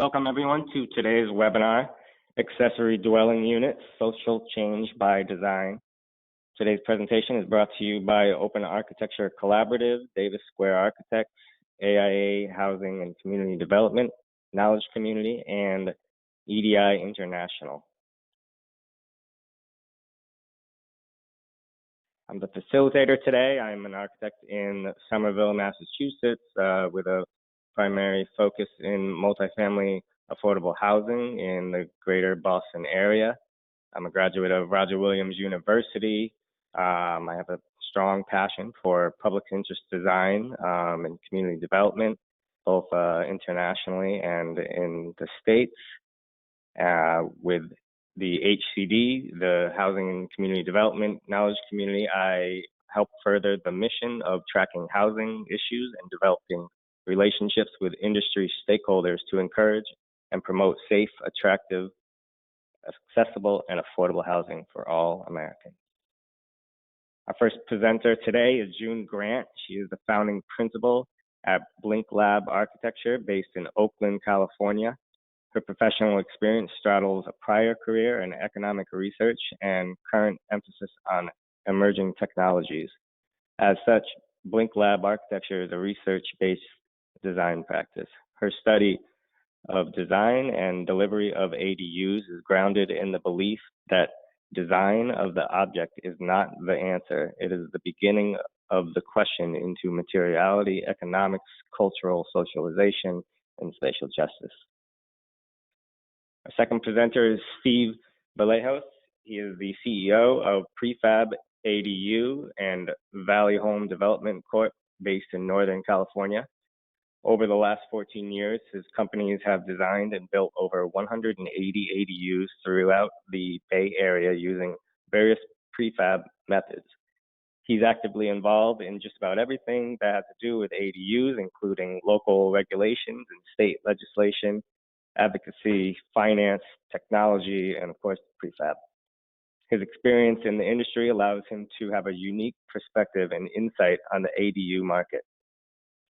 Welcome everyone to today's webinar, Accessory Dwelling Units, Social Change by Design. Today's presentation is brought to you by Open Architecture Collaborative, Davis Square Architects, AIA Housing and Community Development, Knowledge Community, and EDI International. I'm the facilitator today. I'm an architect in Somerville, Massachusetts, with a primary focus in multifamily affordable housing in the greater Boston area. I'm a graduate of Roger Williams University. I have a strong passion for public interest design and community development, both internationally and in the States. With the HCD, the Housing and Community Development Knowledge Community, I help further the mission of tracking housing issues and developing relationships with industry stakeholders to encourage and promote safe, attractive, accessible, and affordable housing for all Americans. Our first presenter today is June Grant. She is the founding principal at Blink Lab Architecture based in Oakland, California. Her professional experience straddles a prior career in economic research and current emphasis on emerging technologies. As such, Blink Lab Architecture is a research-based design practice. Her study of design and delivery of ADUs is grounded in the belief that design of the object is not the answer. It is the beginning of the question into materiality, economics, cultural socialization, and spatial justice. Our second presenter is Steve Vallejos. He is the CEO of Prefab ADU and Valley Home Development Corp. Based in Northern California. Over the last 14 years, his companies have designed and built over 180 ADUs throughout the Bay Area using various prefab methods. He's actively involved in just about everything that has to do with ADUs, including local regulations and state legislation, advocacy, finance, technology, and of course, prefab. His experience in the industry allows him to have a unique perspective and insight on the ADU market.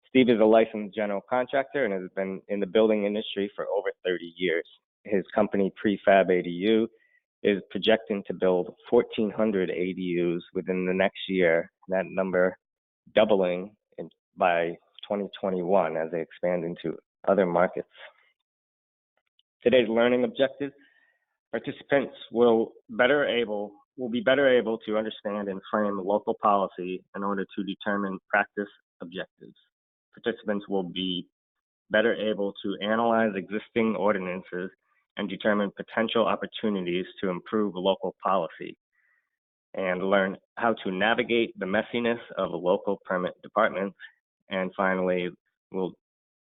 Steve is a licensed general contractor and has been in the building industry for over 30 years. His company, Prefab ADU, is projecting to build 1,400 ADUs within the next year, that number doubling by 2021 as they expand into other markets. Today's learning objectives: participants will be better able to understand and frame local policy in order to determine practice objectives. Participants will be better able to analyze existing ordinances and determine potential opportunities to improve local policy, and learn how to navigate the messiness of local permit departments. And finally,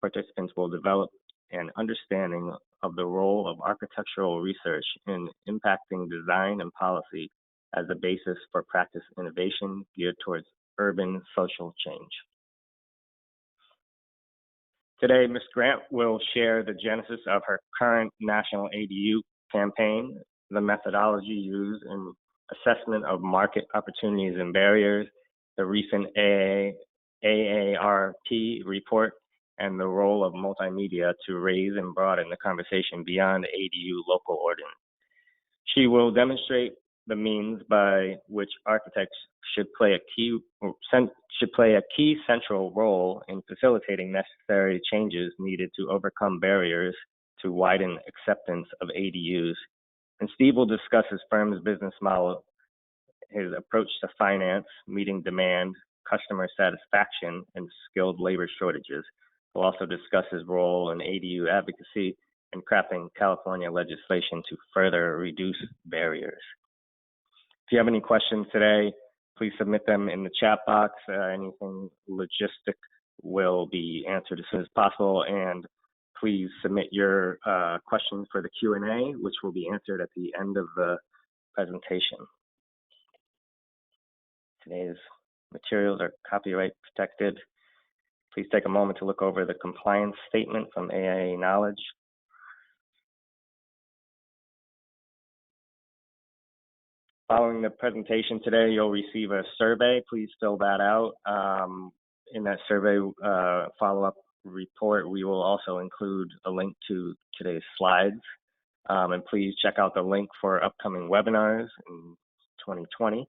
participants will develop an understanding of the role of architectural research in impacting design and policy as a basis for practice innovation geared towards urban social change. Today, Ms. Grant will share the genesis of her current national ADU campaign, the methodology used in assessment of market opportunities and barriers, the recent AARP report, and the role of multimedia to raise and broaden the conversation beyond ADU local ordinance. She will demonstrate the means by which architects should play a key central role in facilitating necessary changes needed to overcome barriers to widen acceptance of ADUs. And Steve will discuss his firm's business model, his approach to finance, meeting demand, customer satisfaction, and skilled labor shortages. We'll also discuss his role in ADU advocacy and crafting California legislation to further reduce barriers. If you have any questions today, please submit them in the chat box. Anything logistic will be answered as soon as possible. And please submit your questions for the Q&A, which will be answered at the end of the presentation. Today's materials are copyright protected. Please take a moment to look over the compliance statement from AIA Knowledge. Following the presentation today, you'll receive a survey. Please fill that out. In that survey, follow up report, we will also include a link to today's slides. And please check out the link for upcoming webinars in 2020.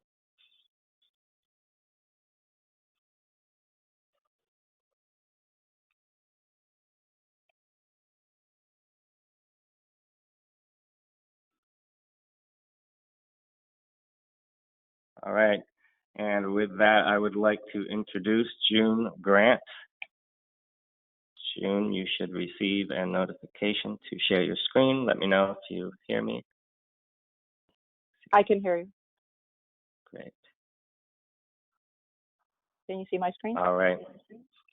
All right, and with that, I would like to introduce June Grant. June, you should receive a notification to share your screen. Let me know if you hear me. I can hear you. Great. Can you see my screen? All right.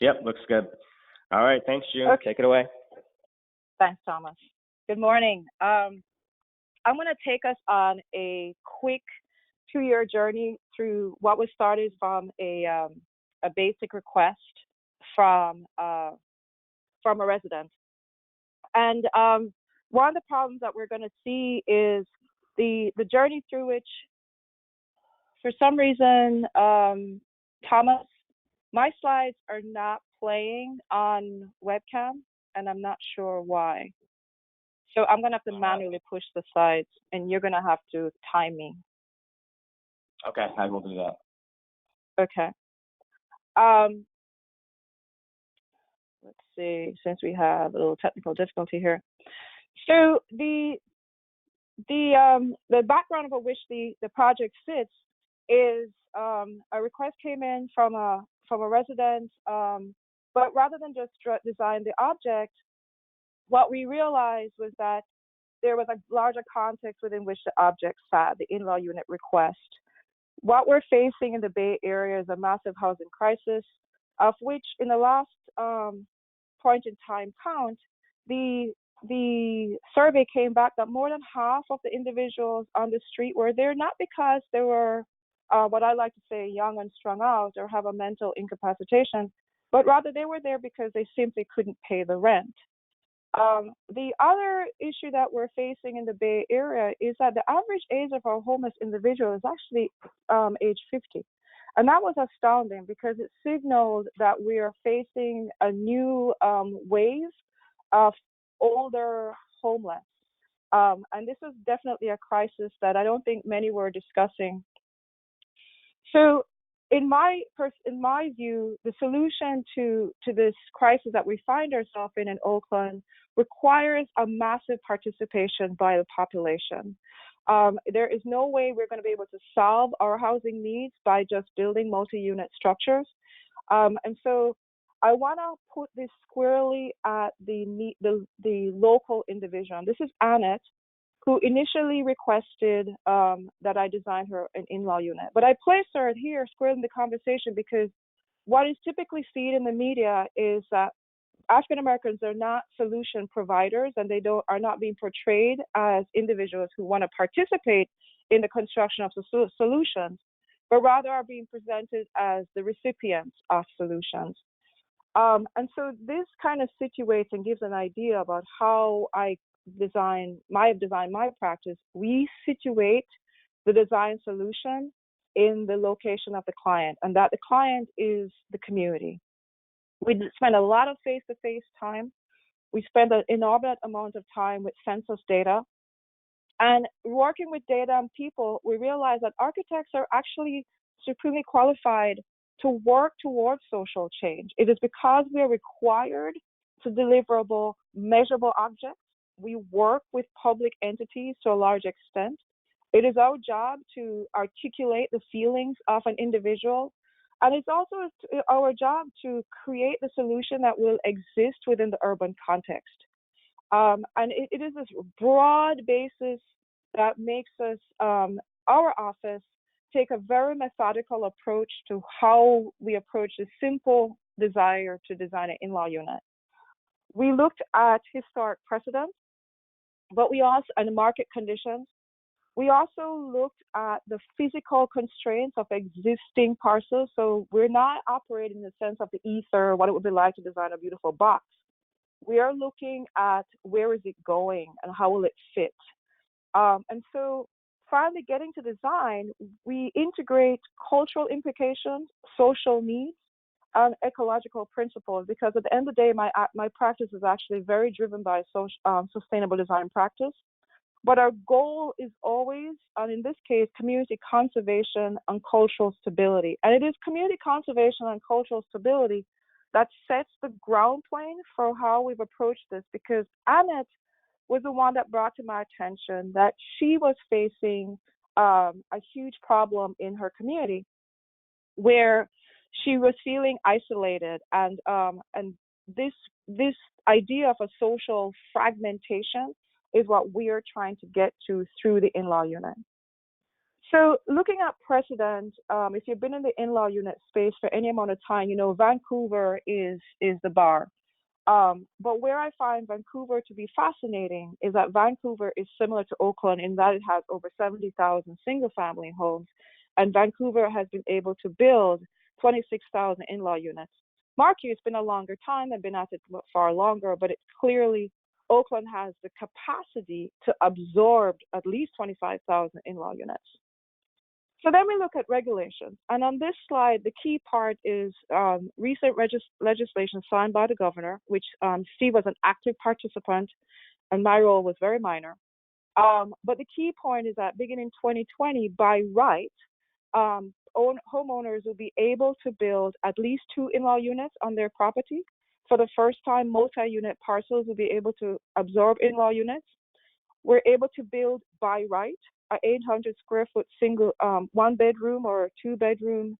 Yep, looks good. All right, thanks, June. Okay. Take it away. Thanks, Thomas. Good morning. I'm going to take us on a quick 2-year journey through what was started from a basic request from a resident. And one of the problems that we're going to see is the journey through which, for some reason, Thomas, my slides are not playing on webcam, and I'm not sure why. So I'm going to have to manually push the slides, and you're going to have to time me. Okay, I will do that. Okay. Let's see, since we have a little technical difficulty here. So the background of which the project sits is a request came in from a resident, but rather than just design the object, what we realized was that there was a larger context within which the object sat, the in-law unit request. What we're facing in the Bay Area is a massive housing crisis, of which in the last point in time count, the survey came back that more than half of the individuals on the street were there not because they were what I like to say young and strung out or have a mental incapacitation, but rather they were there because they simply couldn't pay the rent. The other issue that we're facing in the Bay Area is that the average age of our homeless individual is actually age 50. And that was astounding because it signaled that we are facing a new wave of older homeless. And this is definitely a crisis that I don't think many were discussing. So in my view, the solution to this crisis that we find ourselves in Oakland requires a massive participation by the population. There is no way we're going to be able to solve our housing needs by just building multi-unit structures. And so I want to put this squarely at the local individual. This is Annette, who initially requested that I design her an in-law unit. But I placed her here squarely in the conversation because what is typically seen in the media is that African Americans are not solution providers, and they are not being portrayed as individuals who want to participate in the construction of the solutions, but rather are being presented as the recipients of solutions. And so this kind of situates and gives an idea about how I design my practice. We situate the design solution in the location of the client, and that the client is the community. We spend a lot of face-to-face time. We spend an inordinate amount of time with census data. And working with data and people, we realize that architects are actually supremely qualified to work towards social change. It is because we are required to deliverable, measurable objects. We work with public entities to a large extent. It is our job to articulate the feelings of an individual. And it's also our job to create the solution that will exist within the urban context. And it is this broad basis that makes us, our office, take a very methodical approach to how we approach the simple desire to design an in-law unit. We looked at historic precedents, but we also, and market conditions. We also looked at the physical constraints of existing parcels. So we're not operating in the sense of the ether, what it would be like to design a beautiful box. We are looking at where is it going and how will it fit. And so finally getting to design, we integrate cultural implications, social needs, and ecological principles, because at the end of the day, my practice is actually very driven by sustainable design practice. But our goal is always, and in this case, community conservation and cultural stability. And it is community conservation and cultural stability that sets the ground plane for how we've approached this, because Annette was the one that brought to my attention that she was facing a huge problem in her community where she was feeling isolated, and this idea of a social fragmentation is what we are trying to get to through the in-law unit. So looking at precedent, if you've been in the in-law unit space for any amount of time, you know Vancouver is the bar. But where I find Vancouver to be fascinating is that Vancouver is similar to Oakland in that it has over 70,000 single-family homes, and Vancouver has been able to build 26,000 in-law units. Mark you, it's been a longer time. I've been at it far longer, but it's clearly Oakland has the capacity to absorb at least 25,000 in-law units. So then we look at regulations. And on this slide, the key part is recent legislation signed by the governor, which Steve was an active participant, and my role was very minor. But the key point is that beginning 2020, by right, homeowners will be able to build at least 2 in-law units on their property. For the first time, multi-unit parcels will be able to absorb in-law units. We're able to build by right an 800 square foot single 1-bedroom or 2-bedroom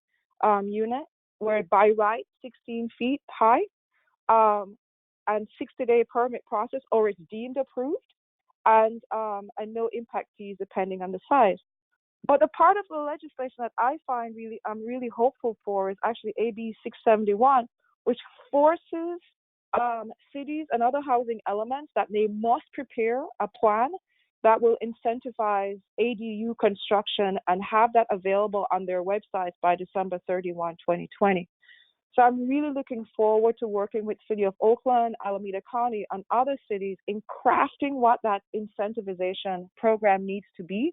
unit, where by right 16 feet high, and 60-day permit process, or it's deemed approved, and no impact fees depending on the size. But the part of the legislation that I find I'm really hopeful for is actually AB 671, which forces cities and other housing elements that they must prepare a plan that will incentivize ADU construction and have that available on their websites by December 31, 2020. So I'm really looking forward to working with City of Oakland, Alameda County, and other cities in crafting what that incentivization program needs to be,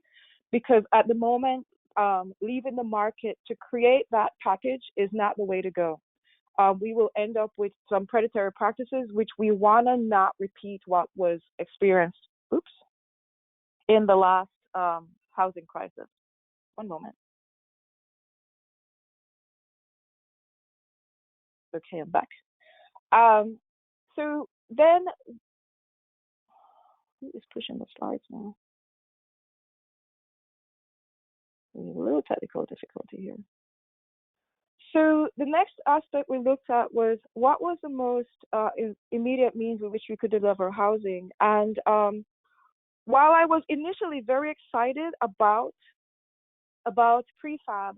because at the moment, leaving the market to create that package is not the way to go. We will end up with some predatory practices, which we want to not repeat what was experienced in the last housing crisis. One moment. Okay, I'm back. So then, who is pushing the slides now? We have a little technical difficulty here. So the next aspect we looked at was what was the most immediate means with which we could deliver housing. And while I was initially very excited about prefab,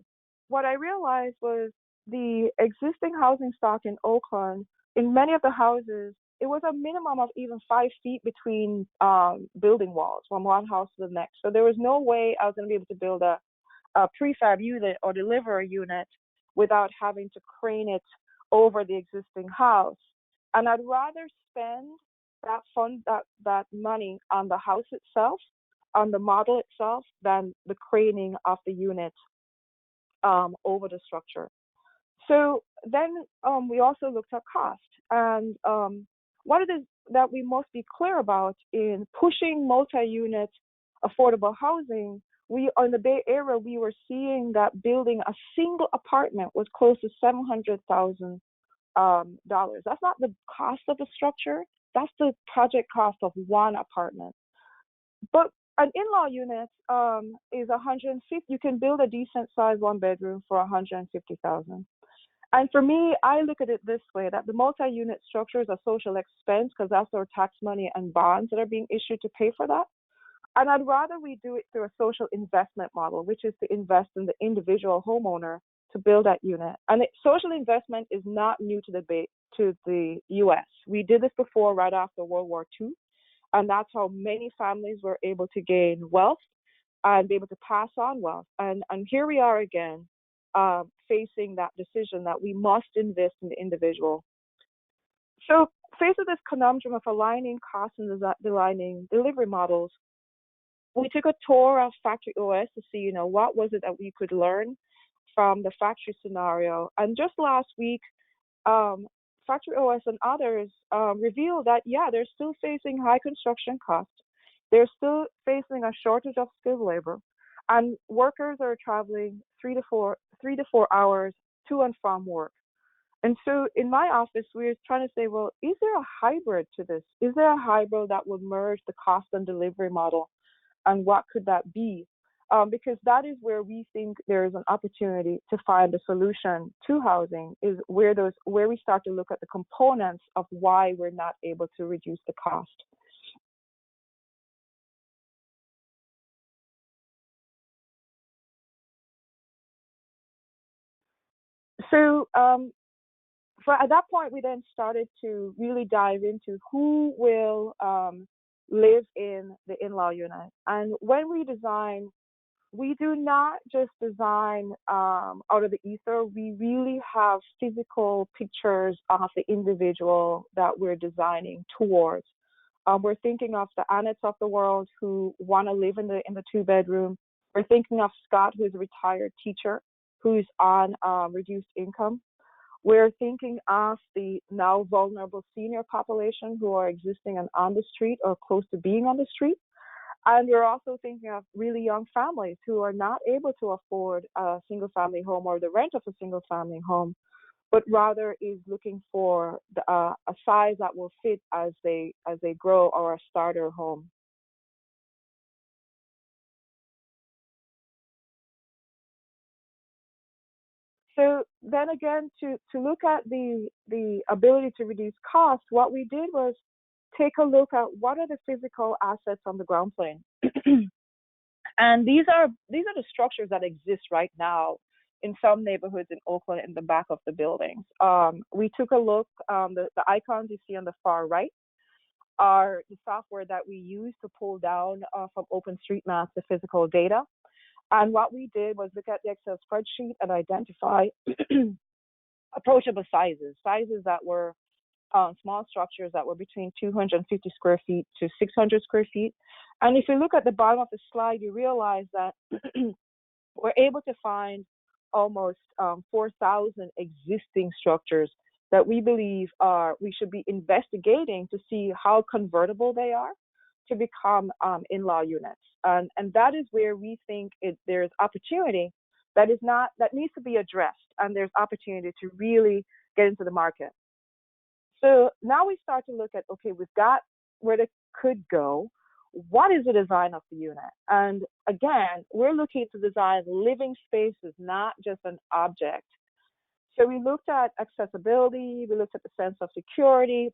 what I realized was the existing housing stock in Oakland, in many of the houses, it was a minimum of even 5 feet between building walls from one house to the next. So there was no way I was going to be able to build a prefab unit or deliver a unit without having to crane it over the existing house. And I'd rather spend that money on the house itself, on the model itself, than the craning of the unit over the structure. So then we also looked at cost. And what it is that we must be clear about in pushing multi-unit affordable housing, in the Bay Area, we were seeing that building a single apartment was close to $700,000. That's not the cost of the structure. That's the project cost of one apartment. But an in-law unit is 150. You can build a decent sized 1-bedroom for 150,000. And for me, I look at it this way: that the multi-unit structure is a social expense because that's our tax money and bonds that are being issued to pay for that. And I'd rather we do it through a social investment model, which is to invest in the individual homeowner to build that unit. And social investment is not new to the U.S. We did this before, right after World War II, and that's how many families were able to gain wealth and be able to pass on wealth. And here we are again, facing that decision that we must invest in the individual. So faced with this conundrum of aligning costs and aligning delivery models, we took a tour of Factory OS to see, what was it that we could learn from the factory scenario. And just last week, Factory OS and others reveal that, yeah, they're still facing high construction costs. They're still facing a shortage of skilled labor, and workers are traveling 3 to 4 hours to and from work. And so in my office, we're trying to say, well, is there a hybrid to this? Is there a hybrid that would merge the cost and delivery model? And what could that be? Because that is where we think there is an opportunity to find a solution to housing, is where we start to look at the components of why we're not able to reduce the cost. So at that point, we then started to really dive into who will live in the in-law unit. And when we design, we do not just design out of the ether. We really have physical pictures of the individual that we're designing towards. We're thinking of the Annettes of the world who want to live in the 2-bedroom. We're thinking of Scott, who's a retired teacher who's on reduced income. We're thinking of the now vulnerable senior population who are existing on the street or close to being on the street. And we're also thinking of really young families who are not able to afford a single family home or the rent of a single family home, but rather is looking for a size that will fit as they grow, or a starter home. So then again, to look at the ability to reduce costs, what we did was take a look at what are the physical assets on the ground plane. And these are the structures that exist right now in some neighborhoods in Oakland in the back of the buildings. We took a look, the icons you see on the far right are the software that we use to pull down from OpenStreetMap the physical data. And what we did was look at the Excel spreadsheet and identify approachable sizes that were small structures that were between 250 square feet to 600 square feet. And if you look at the bottom of the slide, you realize that we're able to find almost 4,000 existing structures that we believe we should be investigating to see how convertible they are to become in-law units. And that is where we think there's opportunity that needs to be addressed, and there's opportunity to really get into the market. So now we start to look at, okay, we've got where they could go. What is the design of the unit? And again, we're looking to design living spaces, not just an object. So we looked at accessibility, we looked at the sense of security,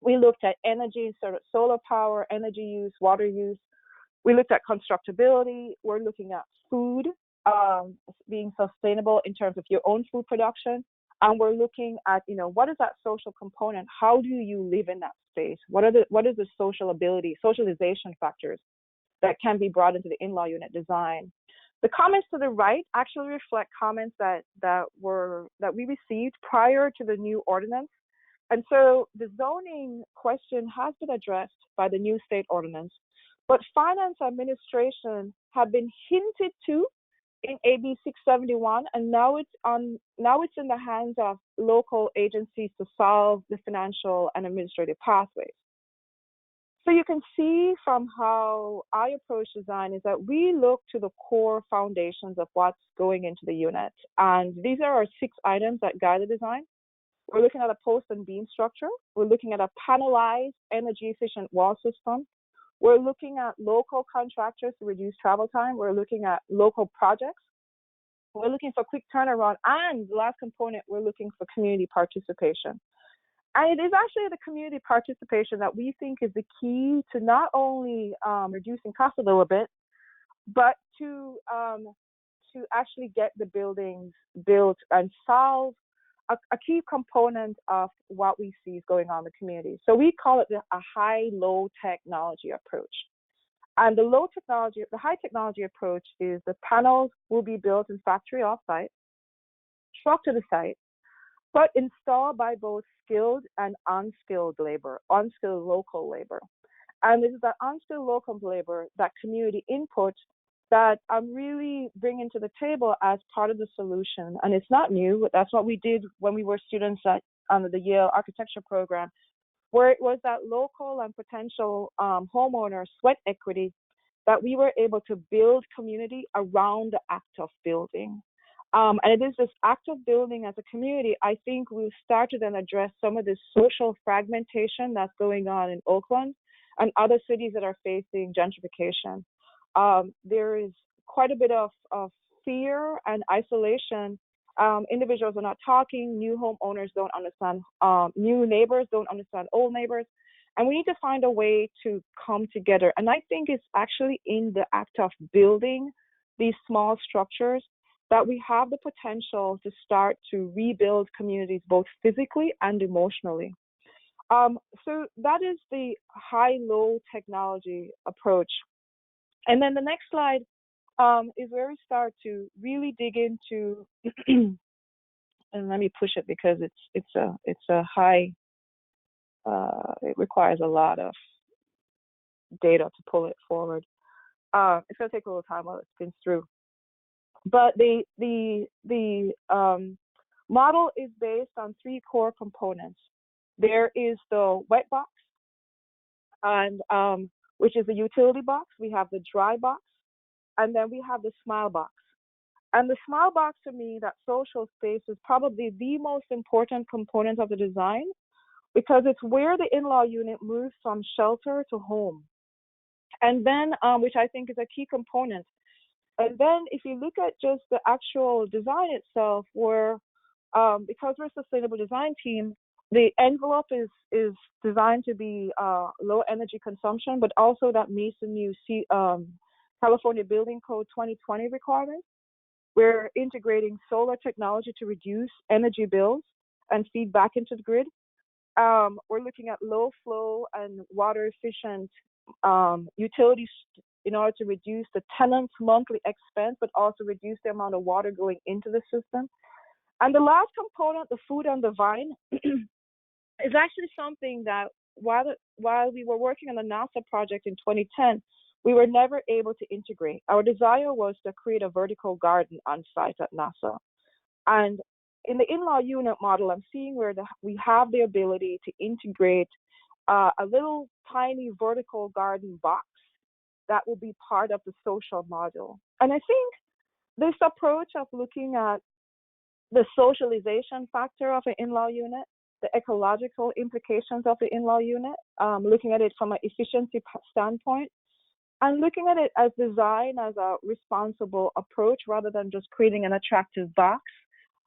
we looked at energy, sort of solar power, energy use, water use. We looked at constructability. We're looking at food, being sustainable in terms of your own food production. And we're looking at, what is that social component? How do you live in that space? What is the socialization factors that can be brought into the in-law unit design? The comments to the right actually reflect comments that we received prior to the new ordinance. And so the zoning question has been addressed by the new state ordinance, but finance administration have been hinted to in AB 671, and now it's in the hands of local agencies to solve the financial and administrative pathways. So you can see from how I approach design is that we look to the core foundations of what's going into the unit. And these are our 6 items that guide the design. We're looking at a post and beam structure. We're looking at a panelized, energy-efficient wall system. We're looking at local contractors to reduce travel time. We're looking at local projects. We're looking for quick turnaround. And the last component, we're looking for community participation. And it is actually the community participation that we think is the key to not only reducing costs a little bit, but to actually get the buildings built and solve a key component of what we see is going on in the community. So we call it a high-low technology approach. And the high technology approach is the panels will be built in factory offsite, trucked to the site, but installed by both skilled and unskilled local labor. And it is that unskilled local labor, that community input, that I'm really bringing to the table as part of the solution. And it's not new. That's what we did when we were students at under the Yale architecture program, where it was that local and potential homeowner sweat equity that we were able to build community around the act of building. And it is this act of building as a community, I think we'll start to then address some of this social fragmentation that's going on in Oakland and other cities that are facing gentrification. There is quite a bit of fear and isolation. Individuals are not talking, new homeowners don't understand, new neighbors don't understand old neighbors. And we need to find a way to come together. And I think it's actually in the act of building these small structures that we have the potential to start to rebuild communities both physically and emotionally. So that is the high-low technology approach. And then the next slide is where we start to really dig into, and let me push it because it's a high, it requires a lot of data to pull it forward. It's gonna take a little time while it spins through. But the model is based on three core components. There is the wet box, and which is the utility box. We have the dry box, and then we have the smile box. And the smile box, to me, that social space is probably the most important component of the design because it's where the in-law unit moves from shelter to home. And then, which I think is a key component. And then if you look at just the actual design itself, where because we're a sustainable design team, the envelope is designed to be low energy consumption, but also that meets the new California Building Code 2020 requirements. We're integrating solar technology to reduce energy bills and feed back into the grid. We're looking at low flow and water efficient utilities in order to reduce the tenant's monthly expense, but also reduce the amount of water going into the system. And the last component, the food on the vine, is actually something that while we were working on the NASA project in 2010, we were never able to integrate. Our desire was to create a vertical garden on site at NASA. And in the in-law unit model, I'm seeing where we have the ability to integrate a little tiny vertical garden box that will be part of the social module. And I think this approach of looking at the socialization factor of an in-law unit, the ecological implications of the in-law unit, looking at it from an efficiency standpoint, and looking at it as design as a responsible approach rather than just creating an attractive box,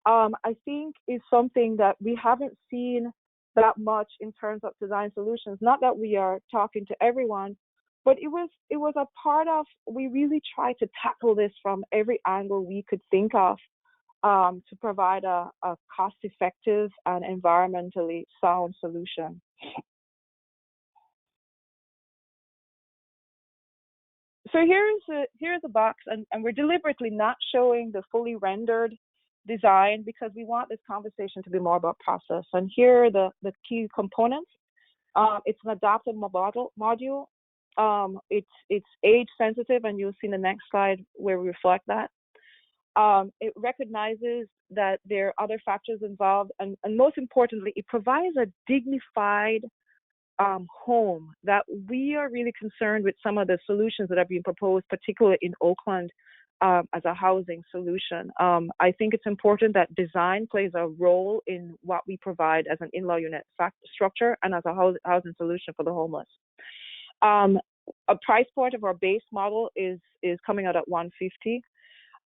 I think is something that we haven't seen that much in terms of design solutions. Not that we are talking to everyone, but it was a part of, we really tried to tackle this from every angle we could think of to provide a cost-effective and environmentally sound solution. So here's a box, and we're deliberately not showing the fully rendered design because we want this conversation to be more about process. And here are the key components. It's an adaptive module. It's age sensitive, and you'll see in the next slide where we reflect that. It recognizes that there are other factors involved, and most importantly, it provides a dignified home. That we are really concerned with some of the solutions that are being proposed, particularly in Oakland, as a housing solution. I think it's important that design plays a role in what we provide as an in-law unit structure and as a housing solution for the homeless. A price point of our base model is coming out at $150.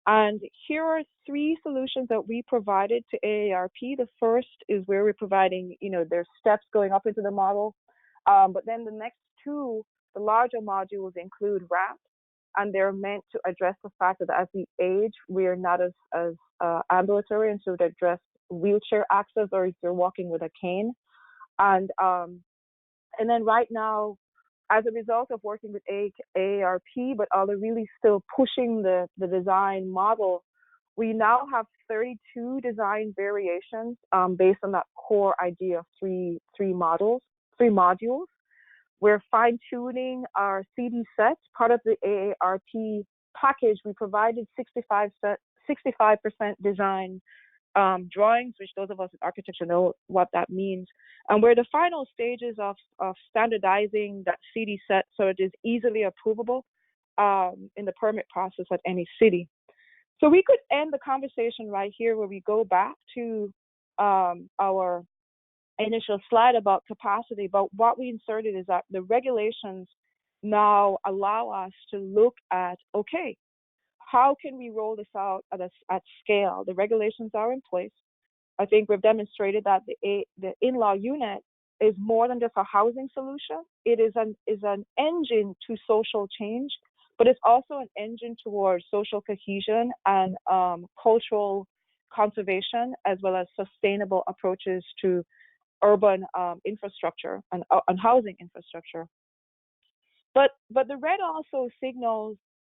And here are three solutions that we provided to AARP. The first is where we're providing, there's steps going up into the model. But then the next two, the larger modules include ramps, and they're meant to address the fact that as we age, we are not as ambulatory, and so to address wheelchair access or if you're walking with a cane. And then right now, as a result of working with AARP, but although really still pushing the design model, we now have 32 design variations based on that core idea of three modules. We're fine-tuning our CD sets, part of the AARP package, we provided 65% design drawings, which those of us in architecture know what that means. And we're the final stages of standardizing that CD set so it is easily approvable in the permit process at any city. So we could end the conversation right here where we go back to our initial slide about capacity, but what we inserted is that the regulations now allow us to look at, okay, how can we roll this out at scale? The regulations are in place. I think we've demonstrated that the in-law unit is more than just a housing solution. It is an engine to social change, but it's also an engine towards social cohesion and cultural conservation, as well as sustainable approaches to urban infrastructure and housing infrastructure. But the red also signals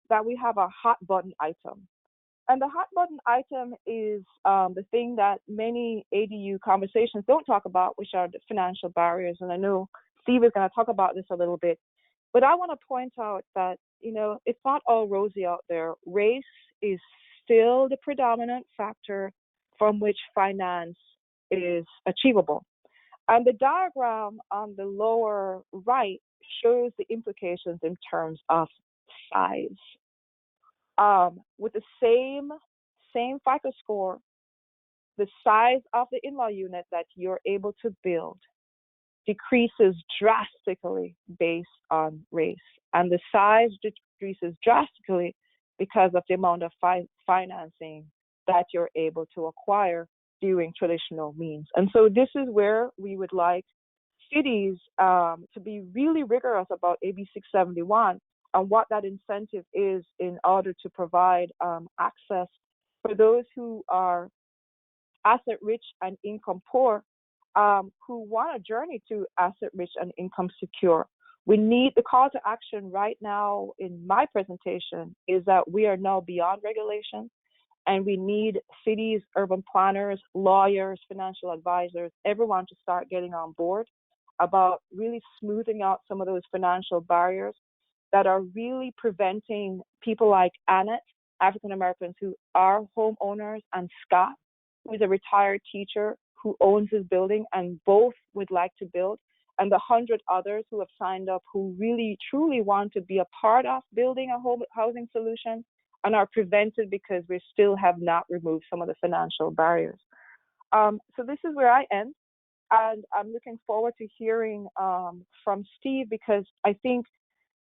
that we have a hot button item. And the hot button item is the thing that many ADU conversations don't talk about, which are the financial barriers. And I know Steve is going to talk about this a little bit. But I want to point out that, it's not all rosy out there. Race is still the predominant factor from which finance is achievable. And the diagram on the lower right shows the implications in terms of size. With the same FICO score, the size of the in-law unit that you're able to build decreases drastically based on race. And the size decreases drastically because of the amount of financing that you're able to acquire during traditional means. And so this is where we would like cities to be really rigorous about AB 671 and what that incentive is in order to provide access for those who are asset rich and income poor, who want a journey to asset rich and income secure. We need the call to action right now in my presentation is that we are now beyond regulation, and we need cities, urban planners, lawyers, financial advisors, everyone to start getting on board about really smoothing out some of those financial barriers that are really preventing people like Annette, African Americans who are homeowners, and Scott, who is a retired teacher who owns his building and both would like to build, and the 100 others who have signed up who really truly want to be a part of building a home housing solution and are prevented because we still have not removed some of the financial barriers. So this is where I end, and I'm looking forward to hearing from Steve, because I think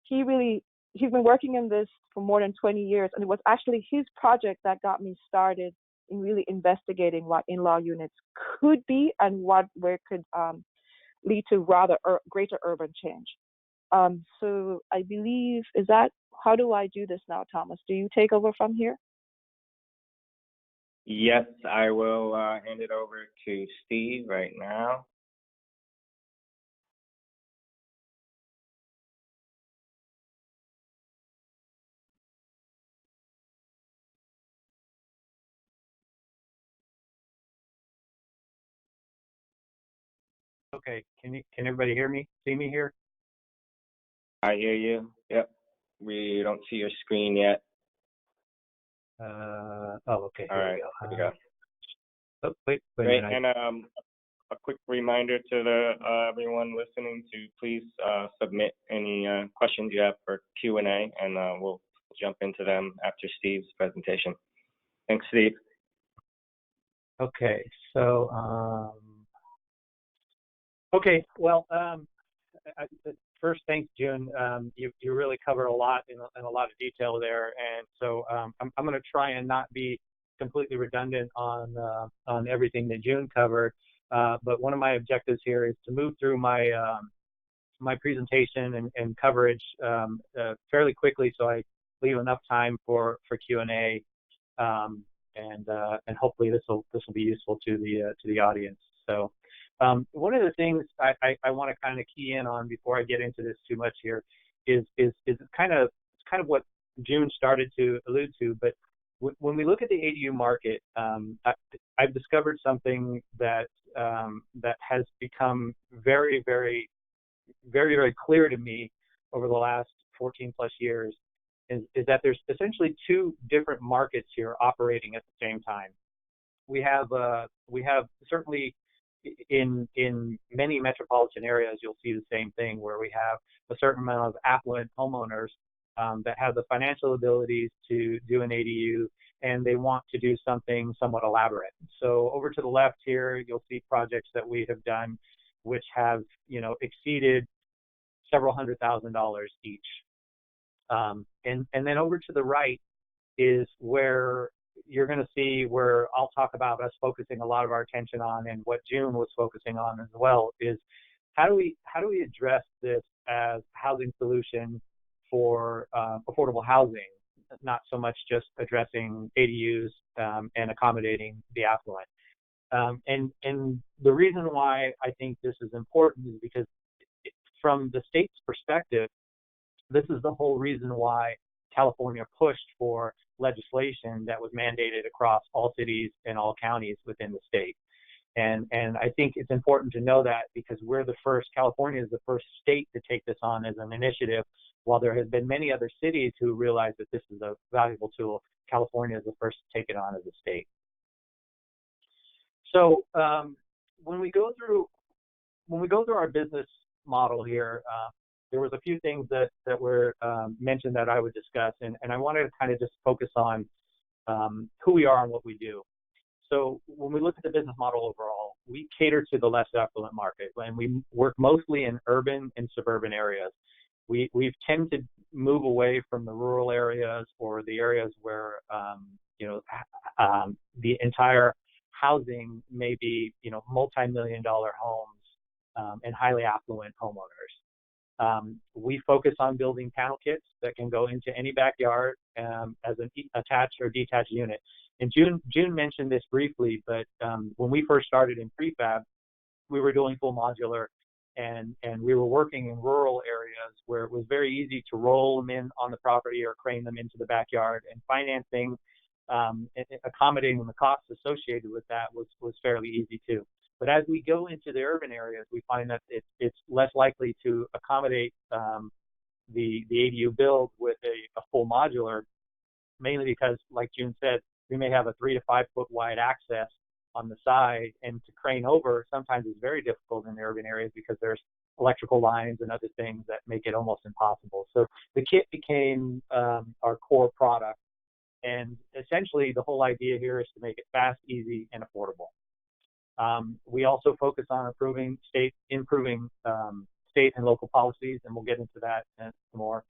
he's been working in this for more than 20 years, and it was actually his project that got me started in really investigating what in-law units could be and where it could lead to rather greater urban change. So I believe, how do I do this now, Thomas? Do you take over from here? Yes, I will hand it over to Steve right now. Okay, can everybody hear me? See me here? I hear you. Yep. We don't see your screen yet. Okay. All right. Here we go. Wait a Great. minute. And a quick reminder to everyone listening to please submit any questions you have for Q&A, and we'll jump into them after Steve's presentation. Thanks, Steve. Okay. So, okay. Well, first, thanks, June. You really covered a lot in a lot of detail there, and so I'm going to try and not be completely redundant on everything that June covered. But one of my objectives here is to move through my my presentation and coverage fairly quickly, so I leave enough time for Q&A, and hopefully this will be useful to the audience. So. One of the things I want to kind of key in on before I get into this too much here is kind of what June started to allude to. But when we look at the ADU market, I've discovered something that has become very, very, very, very clear to me over the last 14 plus years, is that there's essentially two different markets here operating at the same time. We have certainly in many metropolitan areas, you'll see the same thing where we have a certain amount of affluent homeowners that have the financial abilities to do an ADU, and they want to do something somewhat elaborate. So over to the left here, you'll see projects that we have done which have, exceeded several $100,000 each. And then over to the right is where you're going to see where I'll talk about us focusing a lot of our attention on, and what June was focusing on as well, is how do we address this as housing solution for affordable housing, not so much just addressing ADUs and accommodating the affluent. And the reason why I think this is important is because from the state's perspective, this is the whole reason why California pushed for legislation that was mandated across all cities and all counties within the state. And I think it's important to know that, because California is the first state to take this on as an initiative. While there has been many other cities who realize that this is a valuable tool, California is the first to take it on as a state. So when we go through our business model here, there was a few things that were mentioned that I would discuss, and I wanted to kind of just focus on who we are and what we do. So when we look at the business model overall, we cater to the less affluent market, and we work mostly in urban and suburban areas. We've tended to move away from the rural areas or the areas where the entire housing may be multi-million-dollar homes and highly affluent homeowners. We focus on building panel kits that can go into any backyard as an attached or detached unit. And June mentioned this briefly, but when we first started in prefab, we were doing full modular, and we were working in rural areas where it was very easy to roll them in on the property or crane them into the backyard, and financing, accommodating the costs associated with that was fairly easy too. But as we go into the urban areas, we find that it's less likely to accommodate the ADU build with a full modular, mainly because, like June said, we may have a 3 to 5 foot wide access on the side, and to crane over sometimes is very difficult in the urban areas because there's electrical lines and other things that make it almost impossible. So the kit became our core product, and essentially the whole idea here is to make it fast, easy, and affordable. We also focus on improving state and local policies, and we'll get into that more.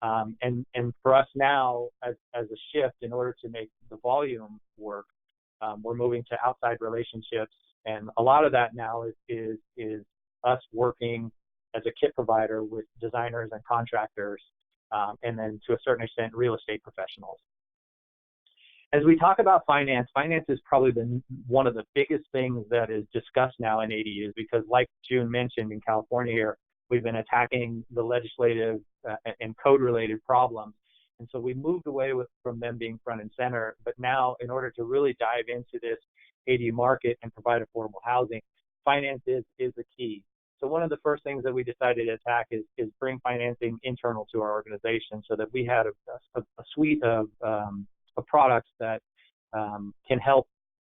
And for us now, as a shift, in order to make the volume work, we're moving to outside relationships, and a lot of that now is us working as a kit provider with designers and contractors, and then to a certain extent, real estate professionals. As we talk about finance is probably one of the biggest things that is discussed now in ADUs, because like June mentioned, in California here, we've been attacking the legislative and code-related problems. And so we moved away from them being front and center. But now, in order to really dive into this ADU market and provide affordable housing, finance is the key. So one of the first things that we decided to attack is bring financing internal to our organization, so that we had a suite of products that can help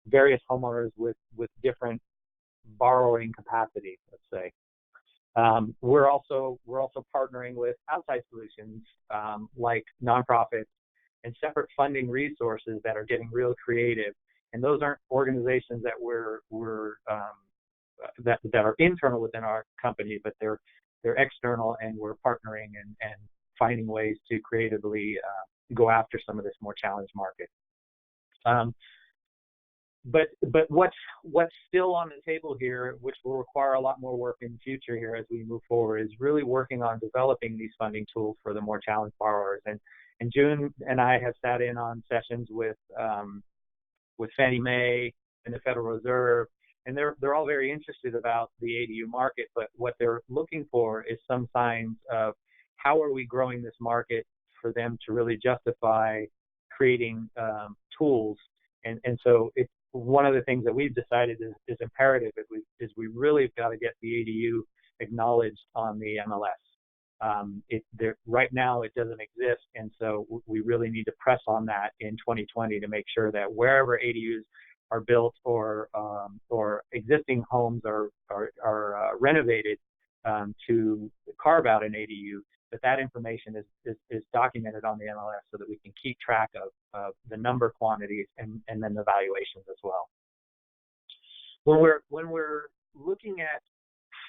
various homeowners with different borrowing capacity, let's say. We're also partnering with outside solutions like nonprofits and separate funding resources that are getting real creative. And those aren't organizations that that are internal within our company, but they're external, and we're partnering and finding ways to creatively go after some of this more challenged market. But what's still on the table here, which will require a lot more work in the future here as we move forward, is really working on developing these funding tools for the more challenged borrowers. And June and I have sat in on sessions with Fannie Mae and the Federal Reserve, and they're all very interested about the ADU market, but what they're looking for is some signs of how are we growing this market for them to really justify creating tools. And so it's one of the things that we've decided is imperative is we really have got to get the ADU acknowledged on the MLS. Right now it doesn't exist, and so we really need to press on that in 2020 to make sure that wherever ADUs are built or existing homes are renovated to carve out an ADU, that information is documented on the MLS so that we can keep track of the number, quantities, and then the valuations as well. When we're looking at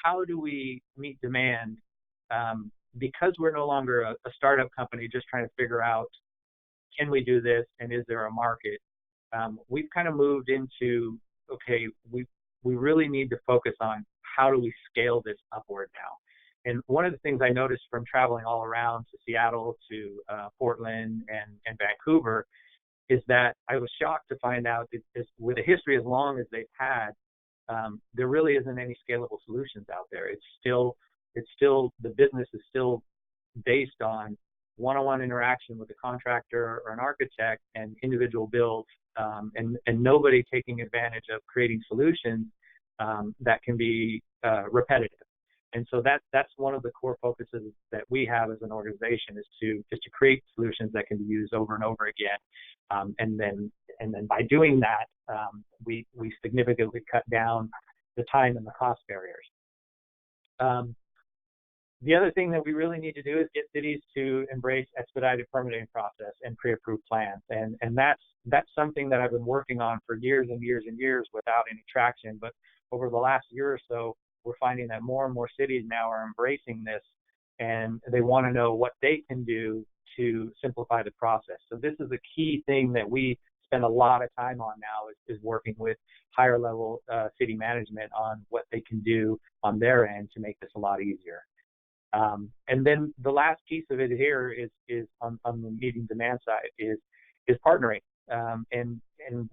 how do we meet demand, because we're no longer a startup company just trying to figure out, can we do this and is there a market, we've kind of moved into, okay, we really need to focus on how do we scale this upward now. And one of the things I noticed from traveling all around to Seattle, to Portland, and Vancouver, is that I was shocked to find out that with a history as long as they've had, there really isn't any scalable solutions out there. It's still the business is still based on one-on-one interaction with a contractor or an architect and individual builds, and nobody taking advantage of creating solutions that can be repetitive. And so that's one of the core focuses that we have as an organization, is to create solutions that can be used over and over again. And then by doing that, we significantly cut down the time and the cost barriers. The other thing that we really need to do is get cities to embrace expedited permitting process and pre-approved plans. And that's something that I've been working on for years and years and years without any traction. But over the last year or so, we're finding that more and more cities now are embracing this, and they want to know what they can do to simplify the process. So this is a key thing that we spend a lot of time on now, is working with higher level city management on what they can do on their end to make this a lot easier. And then the last piece of it here is on the meeting demand side is partnering. And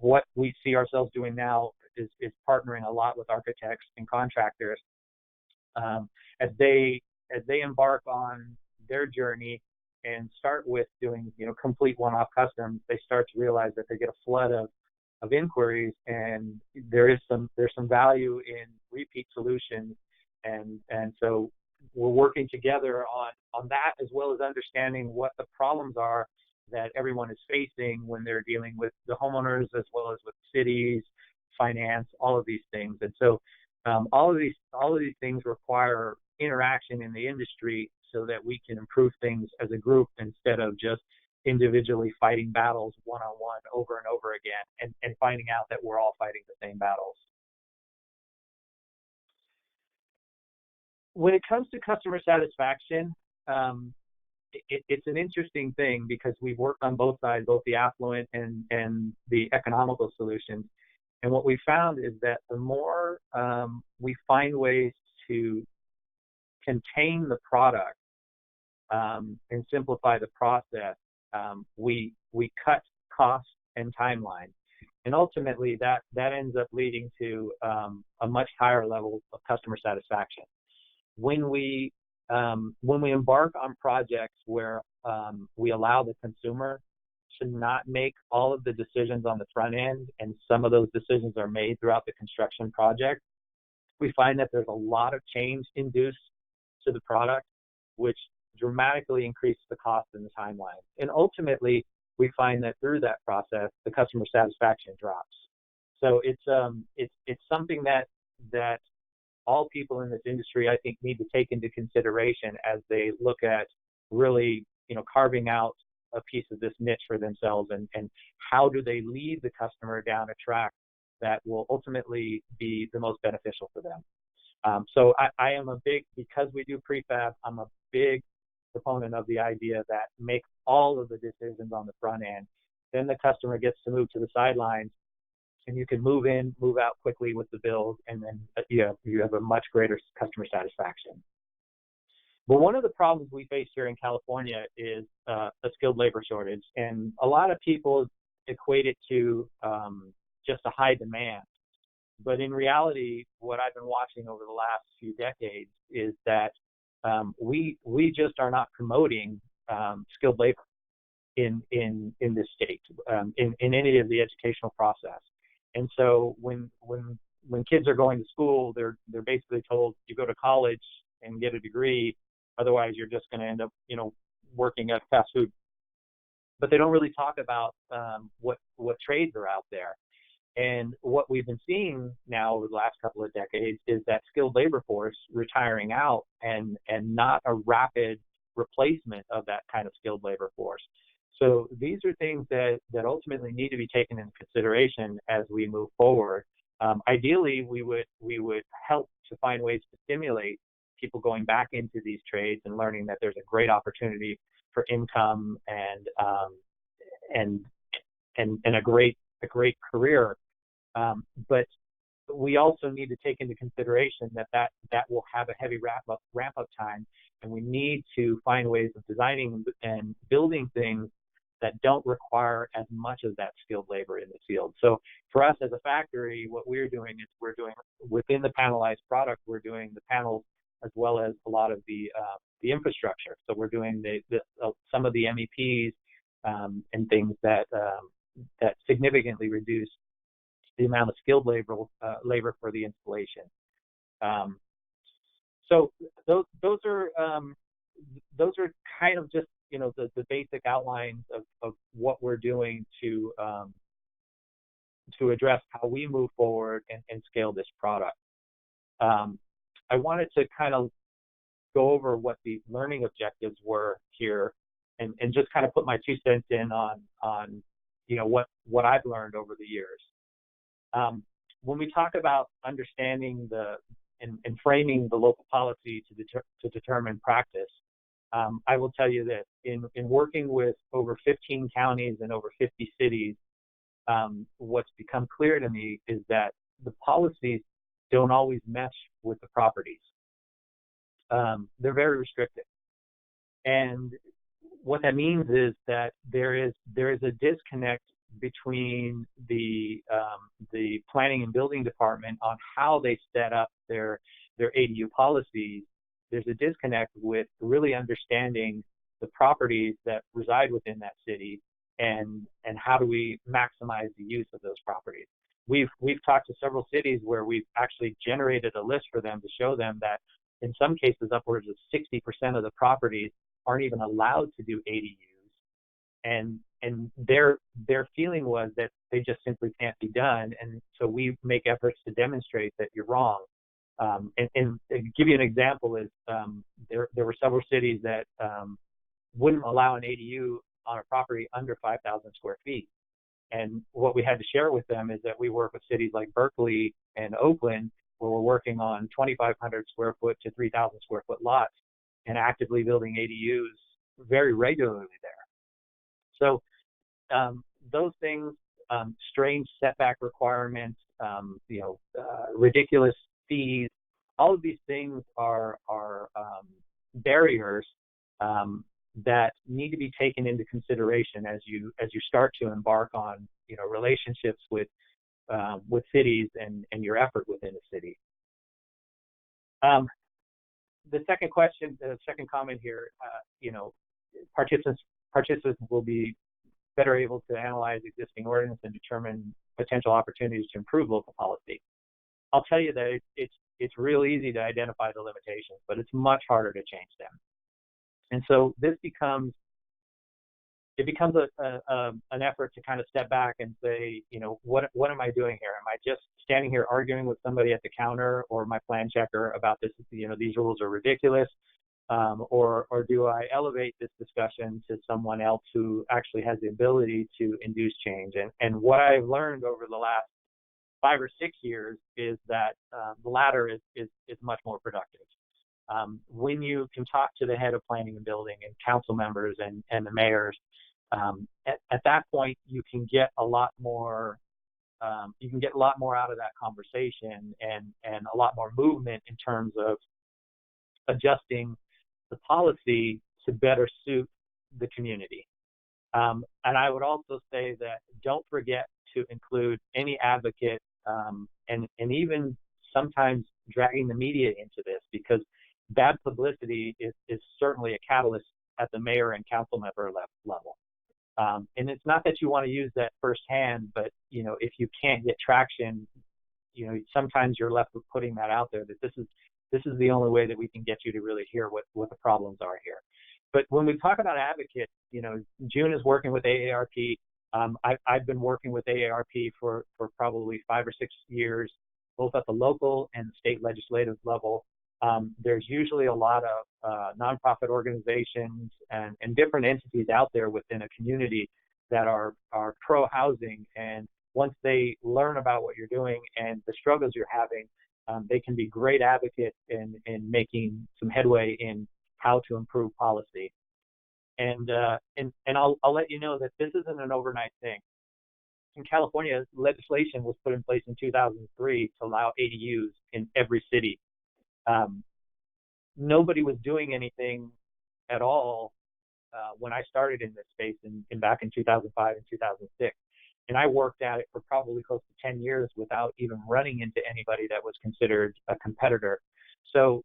what we see ourselves doing now is partnering a lot with architects and contractors as they embark on their journey and start with doing complete one-off customs. They start to realize that they get a flood of inquiries, and there's some value in repeat solutions, and so we're working together on that, as well as understanding what the problems are that everyone is facing when they're dealing with the homeowners, as well as with cities, finance, all of these things. And so all of these things require interaction in the industry so that we can improve things as a group, instead of just individually fighting battles one-on-one over and over again, and finding out that we're all fighting the same battles. When it comes to customer satisfaction, it's an interesting thing, because we've worked on both sides, both the affluent and the economical solutions. And what we found is that the more we find ways to contain the product and simplify the process, we cut costs and timeline. And ultimately, that ends up leading to a much higher level of customer satisfaction. When we embark on projects where we allow the consumer to not make all of the decisions on the front end, and some of those decisions are made throughout the construction project, we find that there's a lot of change induced to the product, which dramatically increases the cost and the timeline. And ultimately, we find that through that process, the customer satisfaction drops. So it's something that all people in this industry, I think, need to take into consideration as they look at really, carving out a piece of this niche for themselves, and how do they lead the customer down a track that will ultimately be the most beneficial for them. So I am because we do prefab, I'm a big proponent of the idea that make all of the decisions on the front end. Then the customer gets to move to the sidelines, and you can move in, move out quickly with the build, and then you have a much greater customer satisfaction. But one of the problems we face here in California is a skilled labor shortage, and a lot of people equate it to just a high demand. But in reality, what I've been watching over the last few decades is that we just are not promoting skilled labor in this state, in any of the educational process. And so when kids are going to school, they're basically told, you go to college and get a degree, Otherwise, you're just going to end up, working at fast food. But they don't really talk about what trades are out there. And what we've been seeing now over the last couple of decades is that skilled labor force retiring out and not a rapid replacement of that kind of skilled labor force. So these are things that ultimately need to be taken into consideration as we move forward. Ideally, we would help to find ways to stimulate people going back into these trades and learning that there's a great opportunity for income and a great career. But we also need to take into consideration that will have a heavy ramp up time, and we need to find ways of designing and building things that don't require as much of that skilled labor in the field. So for us as a factory, what we're doing is we're doing within the panelized product, we're doing the panels as well as a lot of the infrastructure. So we're doing some of the MEPs and things that significantly reduce the amount of skilled labor for the installation. So those are kind of just the basic outlines of what we're doing to address how we move forward and scale this product. I wanted to kind of go over what the learning objectives were here and just kind of put my 2 cents in on what I've learned over the years. When we talk about understanding and framing the local policy to determine practice, I will tell you that in working with over 15 counties and over 50 cities, what's become clear to me is that the policies don't always mesh with the properties. They're very restrictive. And what that means is that there is a disconnect between the planning and building department on how they set up their ADU policies. There's a disconnect with really understanding the properties that reside within that city and how do we maximize the use of those properties. We've talked to several cities where we've actually generated a list for them to show them that in some cases upwards of 60% of the properties aren't even allowed to do ADUs, and their feeling was that they just simply can't be done, and so we make efforts to demonstrate that you're wrong. And to give you an example is there were several cities that wouldn't allow an ADU on a property under 5,000 square feet. And what we had to share with them is that we work with cities like Berkeley and Oakland, where we're working on 2,500 square foot to 3,000 square foot lots and actively building ADUs very regularly there. So those things, strange setback requirements, ridiculous fees, all of these things are barriers that need to be taken into consideration as you start to embark on relationships with cities and your effort within a city. The second comment here, participants will be better able to analyze existing ordinance and determine potential opportunities to improve local policy. I'll tell you that it's real easy to identify the limitations, but it's much harder to change them. And so this becomes an effort to kind of step back and say, what am I doing here? Am I just standing here arguing with somebody at the counter or my plan checker about this? These rules are ridiculous, or do I elevate this discussion to someone else who actually has the ability to induce change? And what I've learned over the last 5 or 6 years is that the latter is much more productive. When you can talk to the head of planning and building and council members and the mayors, at that point you can get a lot more. You can get a lot more out of that conversation and a lot more movement in terms of adjusting the policy to better suit the community. And I would also say that don't forget to include any advocate and even sometimes dragging the media into this, because bad publicity is certainly a catalyst at the mayor and council member level. And it's not that you want to use that firsthand, but if you can't get traction, sometimes you're left with putting that out there that this this is the only way that we can get you to really hear what the problems are here. But when we talk about advocates, June is working with AARP. I've been working with AARP for probably 5 or 6 years, both at the local and state legislative level. There's usually a lot of nonprofit organizations and different entities out there within a community that are pro-housing, and once they learn about what you're doing and the struggles you're having, they can be great advocates in making some headway in how to improve policy. And I'll let you know that this isn't an overnight thing. In California, legislation was put in place in 2003 to allow ADUs in every city. Nobody was doing anything at all when I started in this space back in 2005 and 2006. And I worked at it for probably close to 10 years without even running into anybody that was considered a competitor. So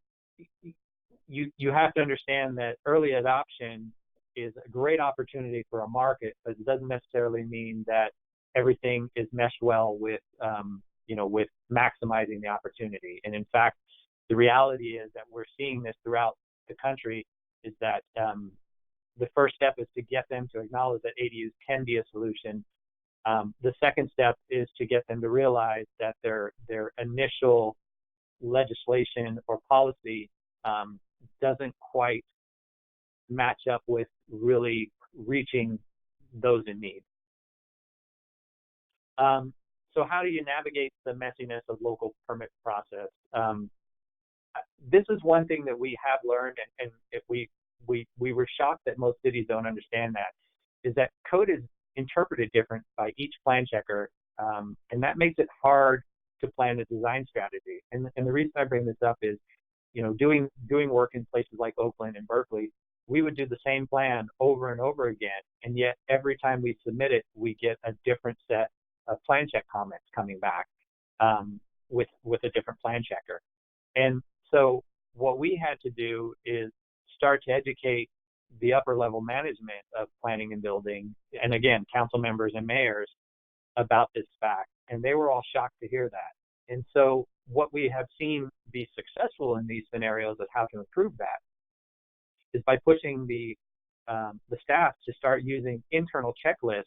you have to understand that early adoption is a great opportunity for a market, but it doesn't necessarily mean that everything is meshed well with with maximizing the opportunity. And in fact, the reality is that we're seeing this throughout the country, is that the first step is to get them to acknowledge that ADUs can be a solution. The second step is to get them to realize that their initial legislation or policy doesn't quite match up with really reaching those in need. So how do you navigate the messiness of local permit process? This is one thing that we have learned, and if we were shocked that most cities don't understand that, is that code is interpreted different by each plan checker, and that makes it hard to plan a design strategy. And the reason I bring this up is, doing work in places like Oakland and Berkeley, we would do the same plan over and over again, and yet every time we submit it, we get a different set of plan check comments coming back with a different plan checker. And so what we had to do is start to educate the upper level management of planning and building, and again, council members and mayors, about this fact. And they were all shocked to hear that. And so what we have seen be successful in these scenarios of how to improve that is by pushing the staff to start using internal checklists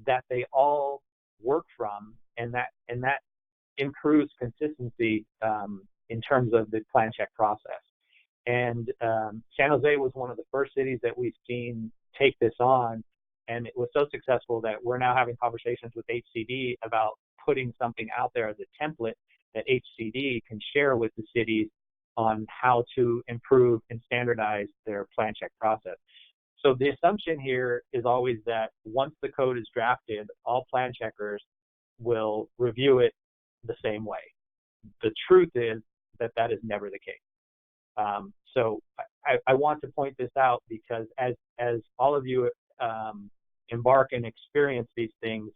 that they all work from, and that improves consistency in terms of the plan check process. And San Jose was one of the first cities that we've seen take this on, and it was so successful that we're now having conversations with HCD about putting something out there as a template that HCD can share with the cities on how to improve and standardize their plan check process. So the assumption here is always that once the code is drafted, all plan checkers will review it the same way. The truth is that that is never the case. So I want to point this out because as all of you embark and experience these things,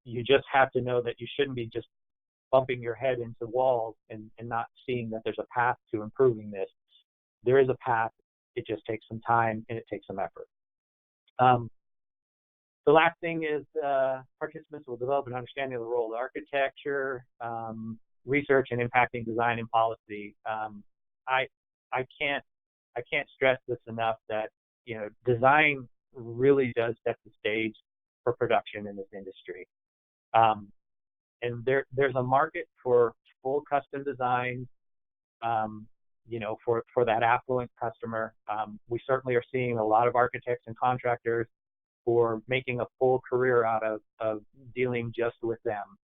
you just have to know that you shouldn't be just bumping your head into walls and not seeing that there's a path to improving this. There is a path. It just takes some time and it takes some effort. The last thing is participants will develop an understanding of the role of architecture, research, and impacting design and policy. I can't stress this enough that design really does set the stage for production in this industry. And there's a market for full custom design, for that affluent customer. We certainly are seeing a lot of architects and contractors who are making a full career out of dealing just with them.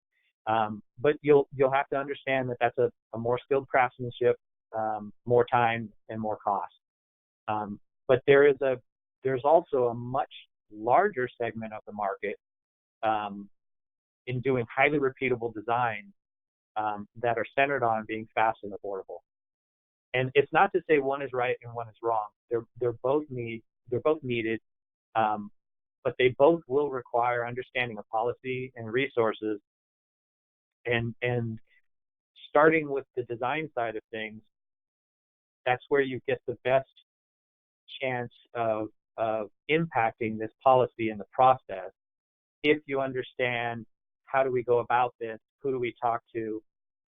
But you'll have to understand that that's a more skilled craftsmanship, more time and more cost. But there's also a much larger segment of the market in doing highly repeatable designs that are centered on being fast and affordable. And it's not to say one is right and one is wrong. They're both needed, but they both will require understanding of policy and resources. And starting with the design side of things, that's where you get the best chance of impacting this policy in the process. If you understand how do we go about this, who do we talk to,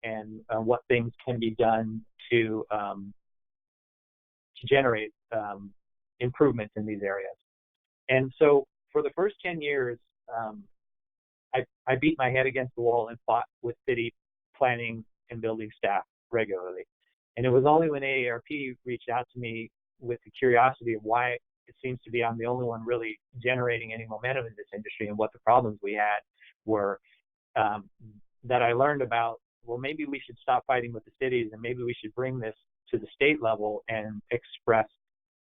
and what things can be done to generate improvements in these areas. And so for the first 10 years, I beat my head against the wall and fought with city planning and building staff regularly. And it was only when AARP reached out to me with the curiosity of why it seems to be I'm the only one really generating any momentum in this industry and what the problems we had were, that I learned about, well, maybe we should stop fighting with the cities and maybe we should bring this to the state level and express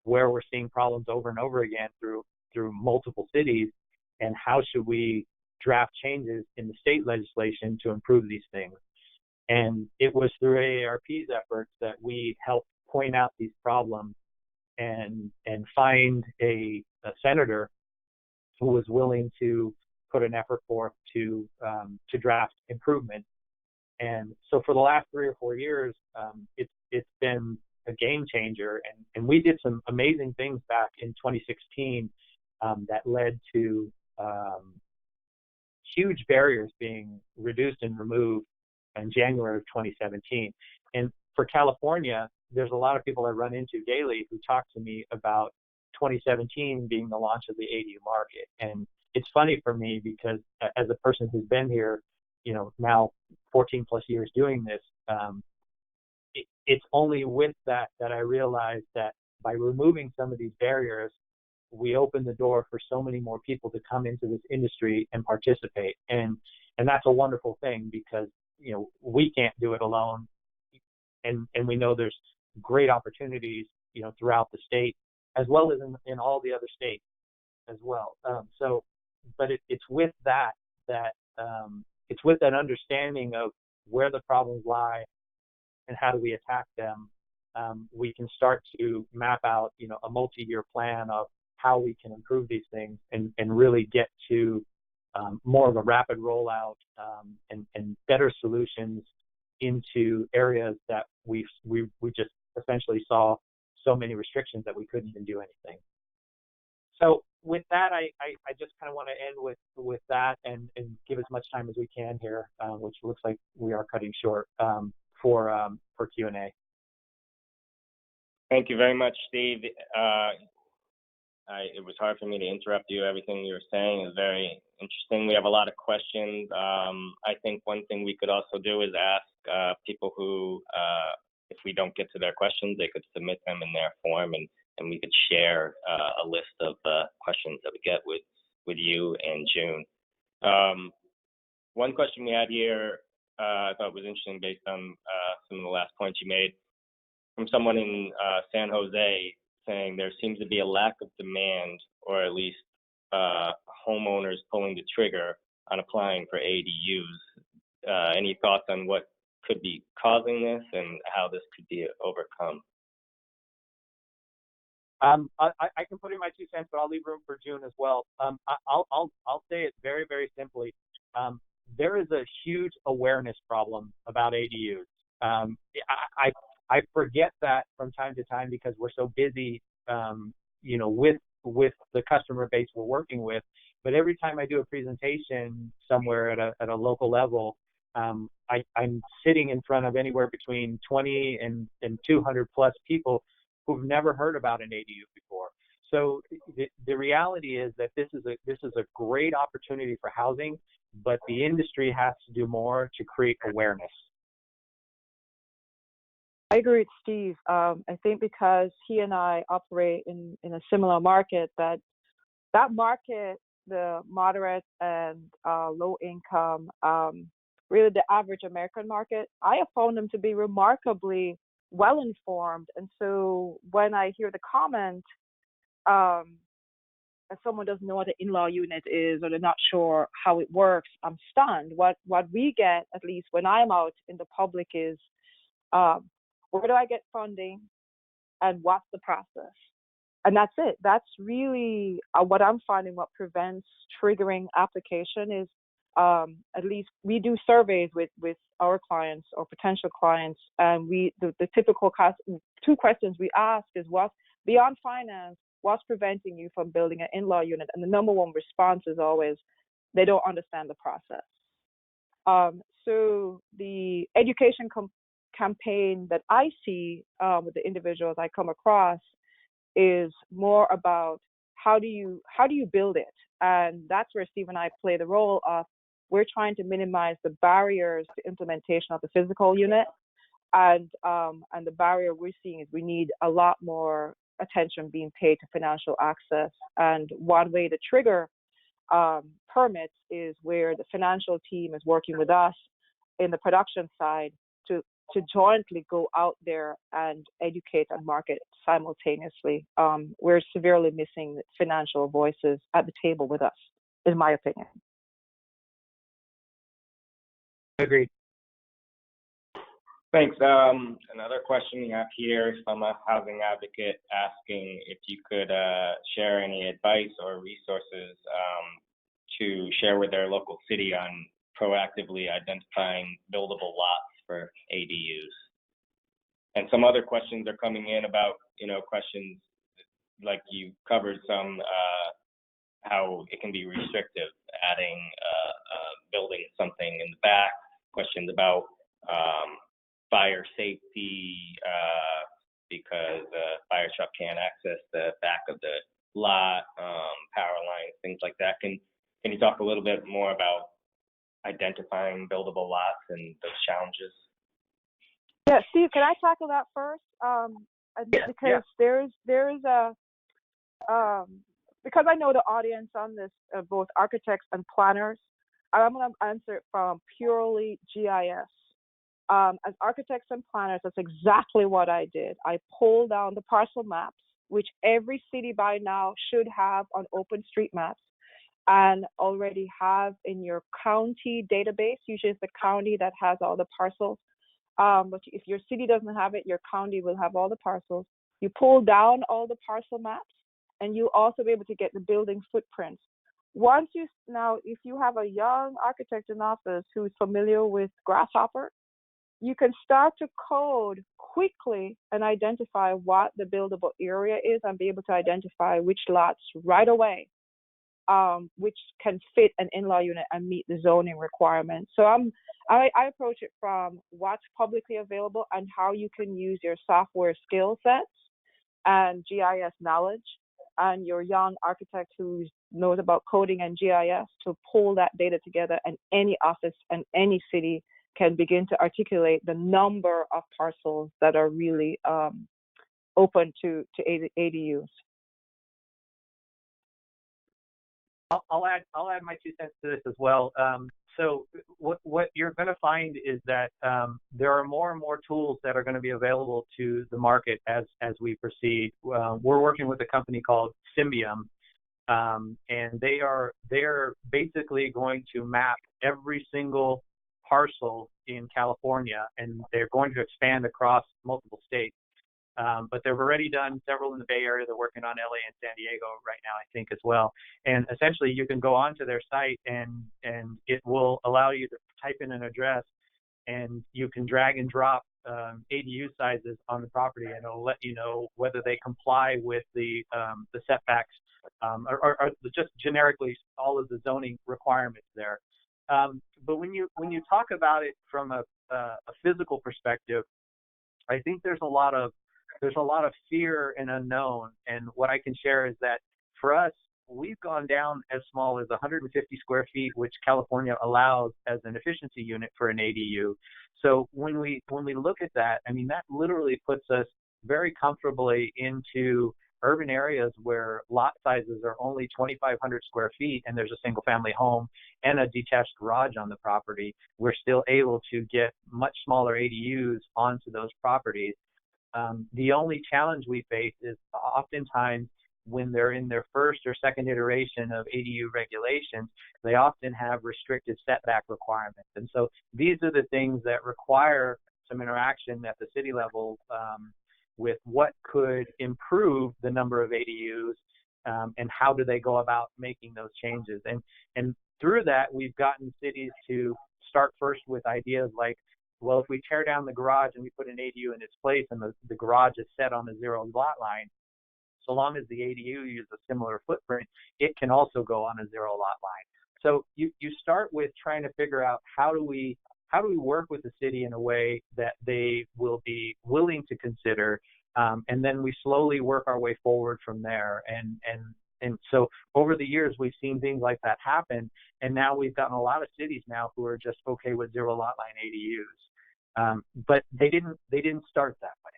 where we're seeing problems over and over again through multiple cities, and how should we draft changes in the state legislation to improve these things. And it was through AARP's efforts that we helped point out these problems and find a senator who was willing to put an effort forth to draft improvement. And so for the last 3 or 4 years, it's been a game changer. And we did some amazing things back in 2016 that led to huge barriers being reduced and removed in January of 2017. And for California, there's a lot of people I run into daily who talk to me about 2017 being the launch of the ADU market. And it's funny for me because as a person who's been here, now 14 plus years doing this, it's only with that I realized that by removing some of these barriers, we open the door for so many more people to come into this industry and participate. And that's a wonderful thing because, we can't do it alone. And we know there's great opportunities, throughout the state, as well as in all the other states as well. But it's with that it's with that understanding of where the problems lie and how do we attack them, we can start to map out, a multi-year plan of how we can improve these things and really get to more of a rapid rollout and better solutions into areas that we just essentially saw so many restrictions that we couldn't even do anything. So with that, I just kind of want to end with that and give as much time as we can here, which looks like we are cutting short for Q&A. Thank you very much, Steve. It was hard for me to interrupt you. Everything you were saying is very interesting. We have a lot of questions. I think one thing we could also do is ask people who, if we don't get to their questions, they could submit them in their form, and we could share a list of questions that we get with you and June. One question we had here I thought was interesting based on some of the last points you made from someone in San Jose, saying there seems to be a lack of demand, or at least homeowners pulling the trigger on applying for ADUs. Any thoughts on what could be causing this and how this could be overcome? I can put in my 2 cents, but I'll leave room for June as well. I'll say it very, very simply. There is a huge awareness problem about ADUs. I forget that from time to time because we're so busy, with the customer base we're working with. But every time I do a presentation somewhere at a local level, I'm sitting in front of anywhere between 20 and 200 plus people who've never heard about an ADU before. So the reality is that this is a great opportunity for housing, but the industry has to do more to create awareness. I agree with Steve. I think because he and I operate in a similar market, that market, the moderate and low income, really the average American market, I have found them to be remarkably well informed. And so when I hear the comment, if someone doesn't know what an in-law unit is or they're not sure how it works, I'm stunned. What we get, at least when I'm out in the public, is where do I get funding and what's the process? And that's it. That's really what I'm finding what prevents triggering application is, at least we do surveys with our clients or potential clients, and the typical 2 questions we ask is, what's beyond finance, what's preventing you from building an in-law unit? And the number 1 response is always, they don't understand the process. So the education campaign that I see with the individuals I come across is more about how do you build it, and that's where Steve and I play the role of we're trying to minimize the barriers to implementation of the physical unit, and the barrier we're seeing is we need a lot more attention being paid to financial access, and one way to trigger permits is where the financial team is working with us in the production side to jointly go out there and educate and market simultaneously. We're severely missing financial voices at the table with us, in my opinion. Agreed. Thanks. Another question we have here is from a housing advocate asking if you could share any advice or resources to share with their local city on proactively identifying buildable lots for ADUs. And some other questions are coming in about, questions like you covered some, how it can be restrictive, adding, building something in the back, questions about fire safety, because a fire truck can't access the back of the lot, power lines, things like that. Can you talk a little bit more about identifying buildable lots and those challenges? Yeah, Steve, can I tackle that first? Because there's a because I know the audience on this, both architects and planners, I'm going to answer it from purely GIS. As architects and planners, that's exactly what I did. I pulled down the parcel maps, which every city by now should have on OpenStreetMaps, and already have in your county database. Usually it's the county that has all the parcels. But if your city doesn't have it, your county will have all the parcels. You pull down all the parcel maps, and you'll also be able to get the building footprints. If you have a young architect in office who is familiar with Grasshopper, you can start to code quickly and identify what the buildable area is and be able to identify which lots right away, which can fit an in-law unit and meet the zoning requirements. So I approach it from what's publicly available and how you can use your software skill sets and GIS knowledge and your young architect who knows about coding and GIS to pull that data together, and any office and any city can begin to articulate the number of parcels that are really open to ADUs. I'll add my 2 cents to this as well. So what you're going to find is that there are more and more tools that are going to be available to the market as we proceed. We're working with a company called Symbium, and they're basically going to map every single parcel in California, and they're going to expand across multiple states. But they've already done several in the Bay Area. They're working on LA and San Diego right now, I think, as well. And essentially, you can go onto their site, and it will allow you to type in an address, and you can drag and drop ADU sizes on the property, and it'll let you know whether they comply with the setbacks or just generically all of the zoning requirements there. But when you talk about it from a physical perspective, I think there's a lot of fear and unknown. And what I can share is that for us, we've gone down as small as 150 square feet, which California allows as an efficiency unit for an ADU. So when we look at that, I mean, that literally puts us very comfortably into urban areas where lot sizes are only 2,500 square feet and there's a single family home and a detached garage on the property. We're still able to get much smaller ADUs onto those properties. The only challenge we face is oftentimes when they're in their first or second iteration of ADU regulations, they often have restricted setback requirements. And so these are the things that require some interaction at the city level with what could improve the number of ADUs and how do they go about making those changes. And through that, we've gotten cities to start first with ideas like, well, if we tear down the garage and we put an ADU in its place and the garage is set on a zero lot line, so long as the ADU uses a similar footprint, it can also go on a zero lot line. So you start with trying to figure out how do we how do we work with the city in a way that they will be willing to consider, and then we slowly work our way forward from there. And so over the years, we've seen things like that happen, and now we've gotten a lot of cities now who are just okay with zero lot line ADUs. But they didn't start that way.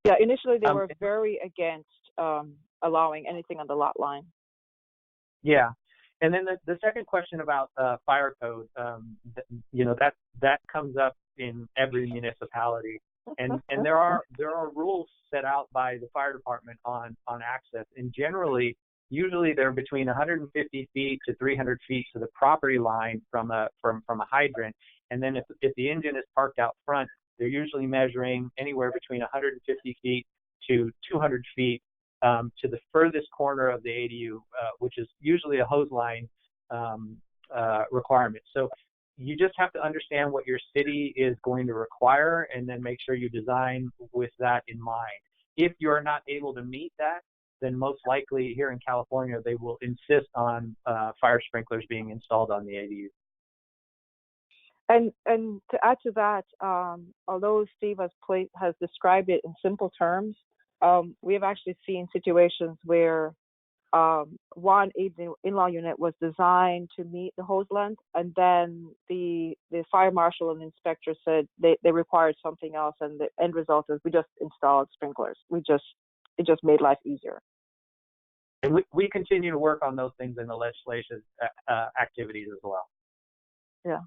Yeah, initially they were very against allowing anything on the lot line. Yeah. And then the second question about fire code, that comes up in every municipality, and there are rules set out by the fire department on access, and usually they're between 150 feet to 300 feet to the property line from a hydrant, and then if the engine is parked out front, they're usually measuring anywhere between 150 feet to 200 feet to the furthest corner of the ADU, which is usually a hose line requirement. So you just have to understand what your city is going to require and then make sure you design with that in mind. If you're not able to meet that, then most likely here in California, they will insist on fire sprinklers being installed on the ADU. And to add to that, although Steve has described it in simple terms, we have actually seen situations where one in-law unit was designed to meet the hose length, and then the fire marshal and the inspector said they required something else, and the end result is we just installed sprinklers. It just made life easier. And we continue to work on those things in the legislation activities as well. Yeah.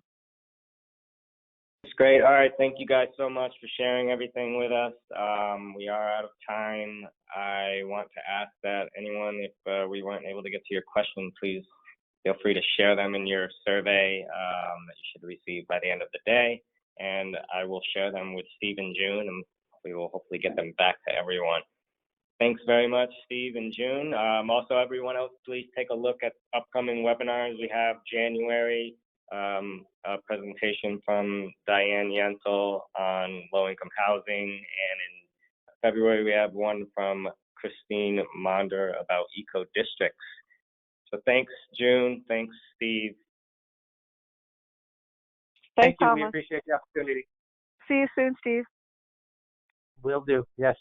It's great. All right. Thank you guys so much for sharing everything with us. We are out of time. I want to ask that anyone, if we weren't able to get to your question, please feel free to share them in your survey that you should receive by the end of the day. And I will share them with Steve and June, and we will hopefully get them back to everyone. Thanks very much, Steve and June. Also, everyone else, please take a look at upcoming webinars. We have January, a presentation from Diane Yentl on low-income housing, and in February we have one from Christine Monder about eco-districts. So thanks, June. Thanks, Steve. Thank you. Thomas. We appreciate the opportunity. See you soon, Steve. Will do. Yes.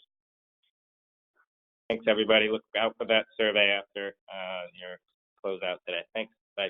Thanks, everybody. Look out for that survey after your closeout today. Thanks. Bye.